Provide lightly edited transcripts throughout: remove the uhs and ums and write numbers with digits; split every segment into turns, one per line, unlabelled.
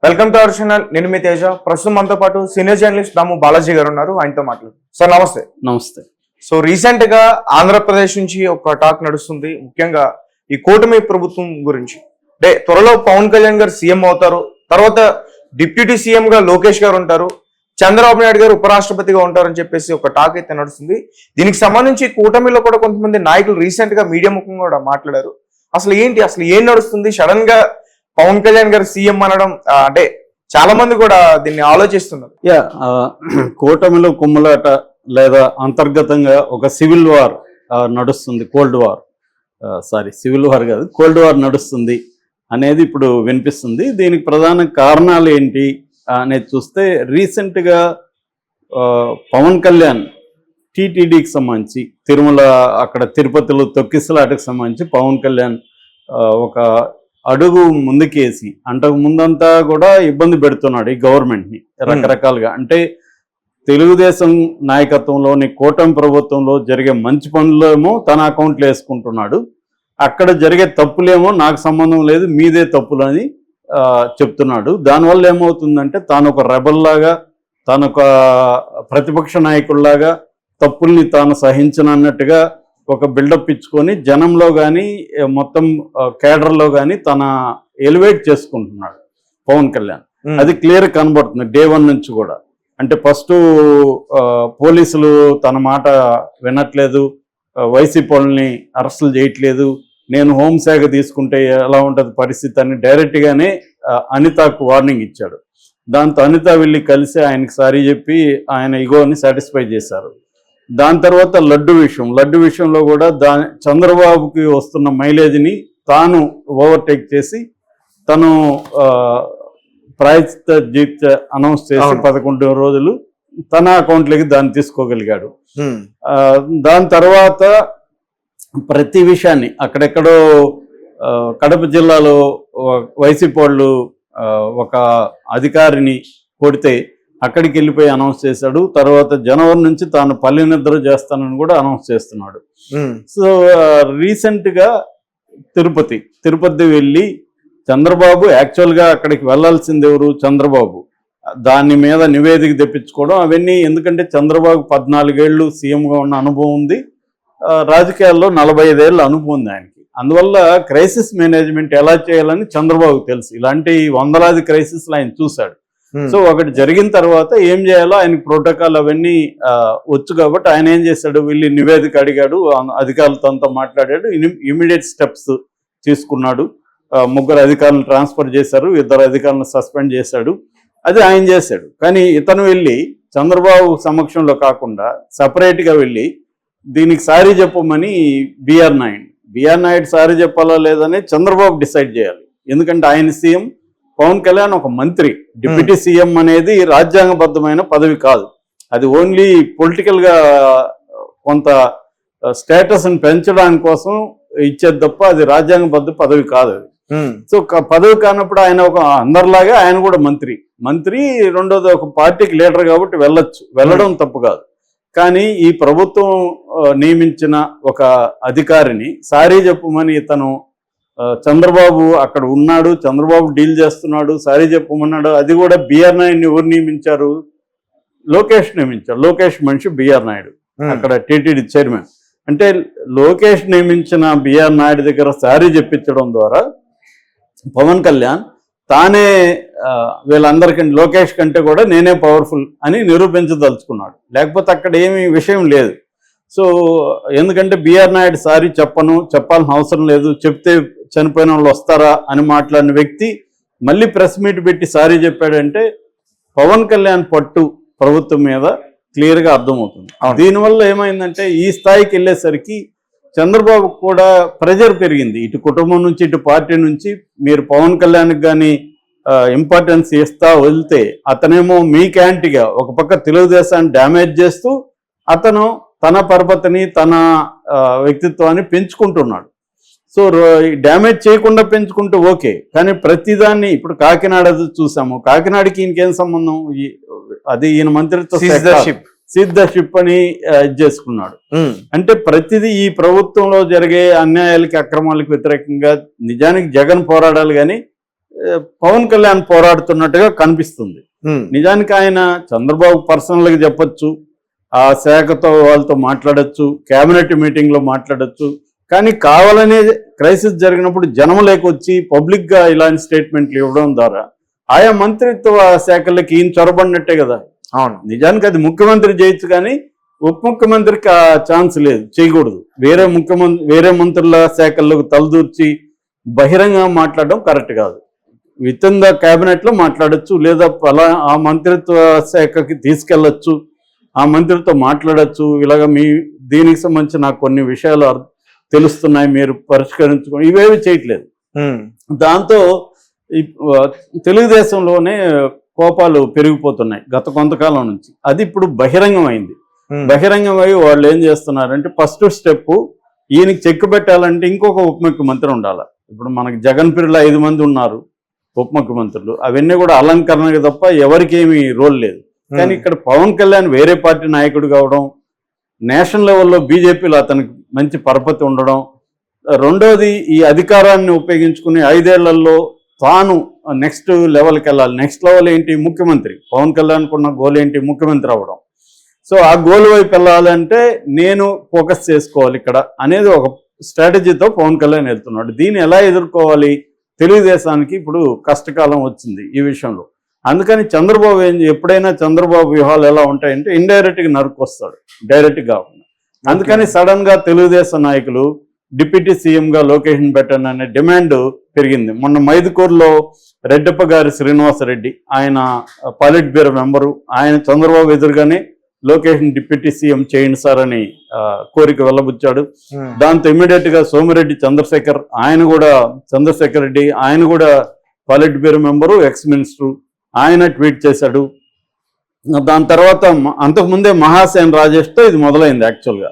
Welcome to our channel. నేను మీ తేజ. ప్రస్తుతం మనతో పాటు సీనియర్ జర్నలిస్ట్ దాము బాలాజీ గారు ఉన్నారు. ఆయనతో మాట్లాడు. సార్ నమస్తే.
నమస్తే.
సో రీసెంట్ గా ఆంధ్రప్రదేశ్ నుంచి ఒక టాక్ నడుస్తుంది, ముఖ్యంగా ఈ కూటమి ప్రభుత్వం గురించి. అంటే త్వరలో పవన్ కళ్యాణ్ గారు సీఎం అవుతారు, తర్వాత డిప్యూటీ సీఎం గా లోకేష్ గారు ఉంటారు, చంద్రబాబు నాయుడు గారు ఉపరాష్ట్రపతిగా ఉంటారని చెప్పేసి ఒక టాక్ అయితే నడుస్తుంది. దీనికి సంబంధించి కూటమిలో కూడా కొంతమంది నాయకులు రీసెంట్ గా మీడియా ముఖంగా కూడా మాట్లాడారు. అసలు ఏం నడుస్తుంది? సడన్ గా పవన్ కళ్యాణ్ గారు సీఎం అనడం, అంటే చాలా మంది కూడా దీన్ని ఆలోచిస్తున్నారు.
కూటమిలో కుమ్ములాట లేదా అంతర్గతంగా ఒక సివిల్ వార్ నడుస్తుంది, సివిల్ వార్ కాదు, కోల్డ్ వార్ నడుస్తుంది అనేది ఇప్పుడు వినిపిస్తుంది. దీనికి ప్రధాన కారణాలు ఏంటి అనేది చూస్తే రీసెంట్గా పవన్ కళ్యాణ్ టీటీడీకి సంబంధించి తిరుమల అక్కడ తిరుపతిలో తొక్కిసలాటకు సంబంధించి పవన్ కళ్యాణ్ ఒక అడుగు ముందుకేసి అంతకు ముందంతా కూడా ఇబ్బంది పెడుతున్నాడు ఈ గవర్నమెంట్ని రకరకాలుగా. అంటే తెలుగుదేశం నాయకత్వంలోని కూటమి ప్రభుత్వంలో జరిగే మంచి పనులేమో తన అకౌంట్లో వేసుకుంటున్నాడు, అక్కడ జరిగే తప్పులేమో నాకు సంబంధం లేదు, మీదే తప్పులు అని చెప్తున్నాడు. దానివల్ల ఏమవుతుందంటే తాను ఒక రెబల్లాగా, తాను ఒక ప్రతిపక్ష నాయకుల్లాగా తప్పుల్ని తాను సహించనన్నట్టుగా ఒక బిల్డప్ ఇచ్చుకొని జనంలో కానీ మొత్తం కేడర్లో కానీ తన ఎలివేట్ చేసుకుంటున్నాడు పవన్ కళ్యాణ్. అది క్లియర్ కనబడుతుంది డే 1 నుంచి కూడా. అంటే ఫస్ట్ పోలీసులు తన మాట వినట్లేదు, వైసీపీ వాళ్ళని అరెస్టులు చేయట్లేదు, నేను హోంశాఖ తీసుకుంటే ఎలా ఉంటుంది పరిస్థితి అని డైరెక్ట్గానే అనితకు వార్నింగ్ ఇచ్చాడు. దాంతో అనిత వెళ్ళి కలిసి ఆయనకి సారీ చెప్పి ఆయన ఇగోని సాటిస్ఫై చేశారు. దాని తర్వాత లడ్డు విషయంలో కూడా చంద్రబాబుకి వస్తున్న మైలేజ్ని తాను ఓవర్టేక్ చేసి తను ప్రాయశ్చిత్త జీవిత అనౌన్స్ చేసి 11 రోజులు తన అకౌంట్లోకి దాన్ని తీసుకోగలిగాడు. దాని తర్వాత ప్రతి విషయాన్ని అక్కడెక్కడో కడప జిల్లాలో వైసీపీ వాళ్ళు ఒక అధికారిని కొడితే అక్కడికి వెళ్ళిపోయి అనౌన్స్ చేశాడు. తర్వాత జనవరి నుంచి తాను పల్లె నిద్ర చేస్తానని కూడా అనౌన్స్ చేస్తున్నాడు. సో రీసెంట్గా తిరుపతి వెళ్ళి చంద్రబాబు యాక్చువల్గా అక్కడికి వెళ్లాల్సింది ఎవరు? చంద్రబాబు. దాని మీద నివేదిక తెప్పించుకోవడం అవన్నీ, ఎందుకంటే చంద్రబాబు 14 ఏళ్ళు సీఎంగా ఉన్న అనుభవం ఉంది, రాజకీయాల్లో 45 ఏళ్ళ అనుభవం ఉంది ఆయనకి. అందువల్ల క్రైసిస్ మేనేజ్మెంట్ ఎలా చేయాలని చంద్రబాబుకు తెలుసు. ఇలాంటి వందలాది క్రైసిస్లు ఆయన చూశాడు. సో ఒకటి జరిగిన తర్వాత ఏం చేయాలో ఆయనకి ప్రోటోకాల్ అవన్నీ వచ్చు కాబట్టి ఆయన ఏం చేశాడు, వెళ్ళి నివేదిక అడిగాడు, అధికారులతో అంతా మాట్లాడాడు, ఇమీడియట్ స్టెప్స్ తీసుకున్నాడు. 3 అధికారులను ట్రాన్స్ఫర్ చేశారు, 2 అధికారులను సస్పెండ్ చేశాడు. అది ఆయన చేశాడు. కానీ ఇతను వెళ్ళి చంద్రబాబు సమక్షంలో కాకుండా సపరేట్గా వెళ్ళి దీనికి సారీ చెప్పమని బిఆర్ నాయుడు సారీ చెప్పాలా లేదని చంద్రబాబు డిసైడ్ చేయాలి. ఎందుకంటే ఆయన సీఎం, పవన్ కళ్యాణ్ ఒక మంత్రి. డిప్యూటీ సీఎం అనేది రాజ్యాంగబద్ధమైన పదవి కాదు, అది ఓన్లీ పొలిటికల్గా కొంత స్టేటస్ని పెంచడానికి కోసం ఇచ్చేది తప్ప అది రాజ్యాంగబద్ధ పదవి కాదు అది. సో పదవి కానప్పుడు ఆయన ఒక అందరిలాగా ఆయన కూడా మంత్రి, రెండోది ఒక పార్టీకి లీడర్ కాబట్టి వెళ్ళడం తప్పు కాదు. కానీ ఈ ప్రభుత్వం నియమించిన ఒక అధికారిని సారీ చెప్పమని ఇతను చంద్రబాబు అక్కడ ఉన్నాడు, చంద్రబాబు డీల్ చేస్తున్నాడు, సారీ చెప్పమన్నాడు. అది కూడా బిఆర్ నాయుడిని ఎవరు నియమించారు? లోకేష్ నియమించారు. లోకేష్ మనిషి బిఆర్ నాయుడు, అక్కడ టీటీడీ చైర్మన్. అంటే లోకేష్ నియమించిన బిఆర్ నాయుడు దగ్గర సారీ చెప్పించడం ద్వారా పవన్ కళ్యాణ్ తానే వీళ్ళందరికంటే లోకేష్ కంటే కూడా నేనే పవర్ఫుల్ అని నిరూపించదలుచుకున్నాడు. లేకపోతే అక్కడ ఏమీ విషయం లేదు. సో ఎందుకంటే బిఆర్ నాయుడు సారీ చెప్పాల్సిన అవసరం లేదు, చెప్తే చనిపోయిన వాళ్ళు వస్తారా అని మాట్లాడిన వ్యక్తి మళ్ళీ ప్రెస్ మీట్ పెట్టి సారీ చెప్పాడంటే పవన్ కళ్యాణ్ పట్టు ప్రభుత్వం మీద క్లియర్గా అర్థమవుతుంది. దీనివల్ల ఏమైందంటే ఈ స్థాయికి వెళ్ళేసరికి చంద్రబాబు కూడా ప్రెజర్ పెరిగింది, ఇటు కుటుంబం నుంచి ఇటు పార్టీ నుంచి. మీరు పవన్ కళ్యాణ్కి కానీ ఇంపార్టెన్స్ ఇస్తా వెళ్తే అతనేమో మీకు యాంటీగా ఒక పక్క తెలుగుదేశాన్ని డ్యామేజ్ చేస్తూ అతను తన పరపతిని తన వ్యక్తిత్వాన్ని పెంచుకుంటున్నాడు. సో డ్యామేజ్ చేయకుండా పెంచుకుంటూ ఓకే, కానీ ప్రతిదాన్ని ఇప్పుడు కాకినాడ చూసాము, కాకినాడకి ఈయనకేం సంబంధం? అది ఈయన మంత్రిత్వ సిద్ధషిప్ అని ఇది చేసుకున్నాడు. అంటే ప్రతిదీ ఈ ప్రభుత్వంలో జరిగే అన్యాయాలకి అక్రమాలకు వ్యతిరేకంగా నిజానికి జగన్ పోరాడాలి, కానీ పవన్ కళ్యాణ్ పోరాడుతున్నట్టుగా కనిపిస్తుంది. నిజానికి ఆయన చంద్రబాబు పర్సనల్ గా చెప్పొచ్చు, ఆ శాఖతో వాళ్ళతో మాట్లాడొచ్చు, కేబినెట్ మీటింగ్ లో మాట్లాడొచ్చు. కానీ కావాలనే క్రైసిస్ జరిగినప్పుడు జనం లేకొచ్చి పబ్లిక్ గా ఇలాంటి స్టేట్మెంట్లు ఇవ్వడం ద్వారా ఆయా మంత్రిత్వ శాఖలకి ఈయన చొరబడినట్టే కదా.
అవును,
నిజానికి అది ముఖ్యమంత్రి చేయొచ్చు, కానీ ఉప ముఖ్యమంత్రికి ఆ ఛాన్స్ లేదు, చేయకూడదు. వేరే మంత్రుల శాఖల్లోకి తలదూర్చి బహిరంగంగా మాట్లాడడం కరెక్ట్ కాదు. విత్ ఇన్ ద క్యాబినెట్ లో మాట్లాడచ్చు, లేదా ఆ మంత్రిత్వ శాఖకి తీసుకెళ్లొచ్చు, ఆ మంత్రితో మాట్లాడచ్చు. ఇలాగ దీనికి సంబంధించి నాకు కొన్ని విషయాలు తెలుస్తున్నాయి, మీరు పరిష్కరించుకోండి, ఇవేవి చేయట్లేదు. దాంతో తెలుగుదేశంలోనే కోపాలు పెరిగిపోతున్నాయి గత కొంతకాలం నుంచి. అది ఇప్పుడు బహిరంగమైంది. బహిరంగమై వాళ్ళు ఏం చేస్తున్నారంటే, ఫస్ట్ స్టెప్ ఈయనకి చెక్ పెట్టాలంటే ఇంకొక ఉప ముఖ్యమంత్రి ఉండాలి. ఇప్పుడు మనకి జగన్ పీరియడ్లో 5 మంది ఉన్నారు ఉప ముఖ్యమంత్రులు, అవన్నీ కూడా అలంకరణకి తప్ప ఎవరికి ఏమి రోల్ లేదు. కానీ ఇక్కడ పవన్ కళ్యాణ్ వేరే పార్టీ నాయకుడు కావడం, నేషనల్ లెవెల్లో బీజేపీలో అతనికి మంచి పరపతి ఉండడం, రెండోది ఈ అధికారాన్ని ఉపయోగించుకుని 5 ఏళ్లలో తాను నెక్స్ట్ లెవెల్కి వెళ్ళాలి. నెక్స్ట్ లెవెల్ ఏంటి? ముఖ్యమంత్రి. పవన్ కళ్యాణ్ కున్న గోల్ ఏంటి? ముఖ్యమంత్రి అవ్వడం. సో ఆ గోల్ వైపు వెళ్ళాలంటే నేను ఫోకస్ చేసుకోవాలి ఇక్కడ అనేది ఒక స్ట్రాటజీతో పవన్ కళ్యాణ్ వెళ్తున్నాడు. దీన్ని ఎలా ఎదుర్కోవాలి? తెలుగుదేశానికి ఇప్పుడు కష్టకాలం వచ్చింది ఈ విషయంలో. అందుకని చంద్రబాబు ఎప్పుడైనా చంద్రబాబు వ్యూహాలు ఎలా ఉంటాయంటే ఇండైరెక్ట్గా నరుకొస్తాడు, డైరెక్ట్గా కాకుండా. అందుకని సడన్ గా తెలుగుదేశం నాయకులు డిప్యూటీ సీఎంగా లొకేషన్ పెట్టండి అనే డిమాండ్ పెరిగింది. మొన్న మైదుకూరులో రెడ్డప్ప గారి శ్రీనివాసరెడ్డి, ఆయన పాలిట్ బ్యూరో మెంబరు, ఆయన చంద్రబాబు ఎదురుగానే లొకేషన్ డిప్యూటీ సీఎం చేయండి సార్ అని కోరిక వెళ్ళబుచ్చాడు. దాంతో ఇమ్మీడియట్ గా సోమిరెడ్డి చంద్రశేఖర్ రెడ్డి ఆయన కూడా పాలిట్ బ్యూరో మెంబరు, ఎక్స్ మినిస్టర్, ఆయన ట్వీట్ చేశాడు. దాని తర్వాత అంతకుముందే మహాసేన్ రాజేష్తో ఇది మొదలైంది. యాక్చువల్గా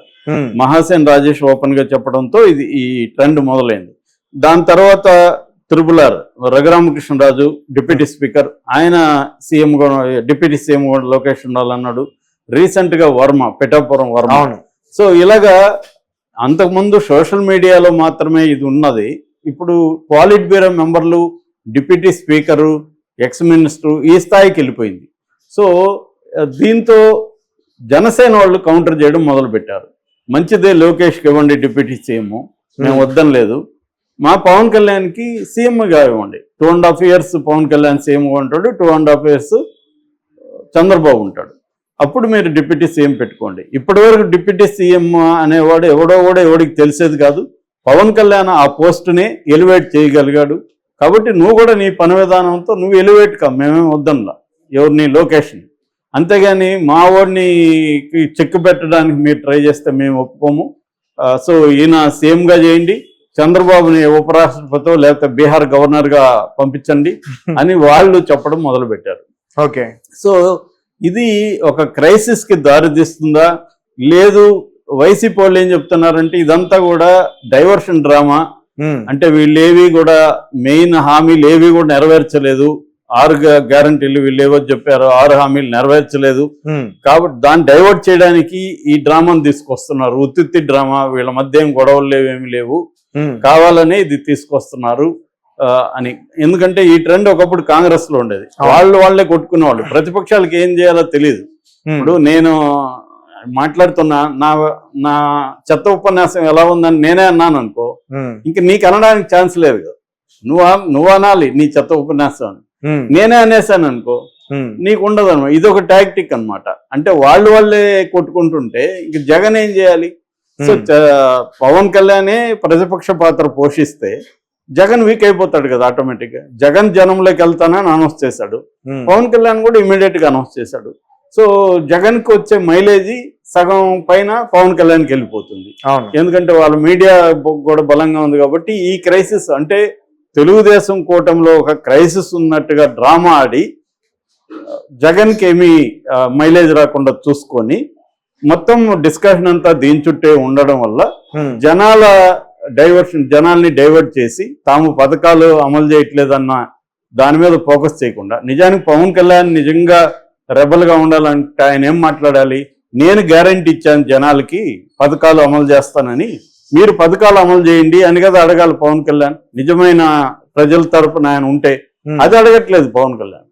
మహాసేన్ రాజేష్ ఓపెన్ గా చెప్పడంతో ఈ ట్రెండ్ మొదలైంది. దాని తర్వాత త్రిపులార్ రఘురామకృష్ణరాజు డిప్యూటీ స్పీకర్, ఆయన సీఎం కూడా డిప్యూటీ సీఎం కూడా లొకేషన్ ఉండాలన్నాడు. రీసెంట్ గా పిఠాపురం వర్మ. సో ఇలాగా అంతకుముందు సోషల్ మీడియాలో మాత్రమే ఇది ఉన్నది. ఇప్పుడు పాలిట్ బ్యూరో మెంబర్లు, డిప్యూటీ స్పీకరు, ఎక్స్ మినిస్టర్ ఈ స్థాయికి వెళ్ళిపోయింది. సో దీంతో జనసేన వాళ్ళు కౌంటర్ చేయడం మొదలు పెట్టారు. మంచిదే, లోకేష్కి ఇవ్వండి డిప్యూటీ సీఎం, మేము వద్దని లేదు. మా పవన్ కళ్యాణ్కి సీఎంగా ఇవ్వండి. 2.5 years పవన్ కళ్యాణ్ సీఎం ఉంటాడు, 2.5 years చంద్రబాబు ఉంటాడు. అప్పుడు మీరు డిప్యూటీ సీఎం పెట్టుకోండి. ఇప్పటివరకు డిప్యూటీ సీఎం అనేవాడు ఎవడికి తెలిసేది కాదు. పవన్ కళ్యాణ్ ఆ పోస్టుని ఎలివేట్ చేయగలిగాడు. కాబట్టి నువ్వు కూడా నీ పని విధానంతో నువ్వు ఎలివేట్ కా, మేమేం వద్దనలా ఎవరిని లొకేషన్. అంతేగాని మా వాడిని చెక్ పెట్టడానికి మీరు ట్రై చేస్తే మేము ఒప్పుకోము. సో ఈయన సీఎంగా చేయండి, చంద్రబాబుని ఉపరాష్ట్రపతితో లేకపోతే బీహార్ గవర్నర్గా పంపించండి అని వాళ్ళు చెప్పడం మొదలు పెట్టారు.
ఓకే,
సో ఇది ఒక క్రైసిస్కి దారితీస్తుందా? లేదు, వైసీపీ వాళ్ళు ఏం చెప్తున్నారంటే ఇదంతా కూడా డైవర్షన్ డ్రామా, అంటే వీళ్ళేవి కూడా మెయిన్ హామీలు ఏవి కూడా నెరవేర్చలేదు. 6 గ్యారంటీలు వీళ్ళు ఏవో చెప్పారు, 6 హామీలు నెరవేర్చలేదు. కాబట్టి దాన్ని డైవర్ట్ చేయడానికి ఈ డ్రామాను తీసుకొస్తున్నారు. ఉత్తి డ్రామా, వీళ్ళ మధ్య ఏం గొడవలు లేవేమి లేవు, కావాలనే ఇది తీసుకొస్తున్నారు అని. ఎందుకంటే ఈ ట్రెండ్ ఒకప్పుడు కాంగ్రెస్ లో ఉండేది, వాళ్ళే కొట్టుకునేవాళ్ళు. ప్రతిపక్షాలకు ఏం చేయాలో తెలియదు. ఇప్పుడు నేను మాట్లాడుతున్నా, నా చెత్త ఉపన్యాసం ఎలా ఉందని నేనే అన్నాను అనుకో, ఇంక నీకు అనడానికి ఛాన్స్ లేదు కదా. నువ్వు అనాలి నీ చెత్త ఉపన్యాసం అని. నేనే అనేసాను అనుకో, నీకు ఉండదు అనమాట. ఇది ఒక టాక్టిక్ అనమాట. అంటే వాళ్ళే కొట్టుకుంటుంటే ఇంక జగన్ ఏం చేయాలి? సో పవన్ కళ్యాణే ప్రతిపక్ష పాత్ర పోషిస్తే జగన్ వీక్ అయిపోతాడు కదా ఆటోమేటిక్ గా. జగన్ జనంలోకి వెళ్తానని అనౌన్స్ చేశాడు, పవన్ కళ్యాణ్ కూడా ఇమీడియట్ గా అనౌన్స్ చేశాడు. సో జగన్ కి వచ్చే మైలేజీ సగం పైన పవన్ కళ్యాణ్కి వెళ్ళిపోతుంది. ఎందుకంటే వాళ్ళ మీడియా కూడా బలంగా ఉంది కాబట్టి. ఈ క్రైసిస్ అంటే తెలుగుదేశం కూటమిలో ఒక క్రైసిస్ ఉన్నట్టుగా డ్రామా ఆడి జగన్కి ఏమీ మైలేజ్ రాకుండా చూసుకొని మొత్తం డిస్కషన్ అంతా దీని చుట్టే ఉండడం వల్ల జనాల్ని డైవర్ట్ చేసి తాము పథకాలు అమలు చేయట్లేదన్న దాని మీద ఫోకస్ చేయకుండా, నిజానికి పవన్ కళ్యాణ్ నిజంగా రెబల్ గా ఉండాలంటే ఆయన ఏం మాట్లాడాలి? నేను గ్యారంటీ ఇచ్చాను జనాలకి పథకాలు అమలు చేస్తానని, మీరు పథకాలు అమలు చేయండి అని కదా అడగాలి పవన్ కళ్యాణ్. నిజమైన ప్రజల తరపున ఆయన ఉంటే అది అడగట్లేదు పవన్ కళ్యాణ్.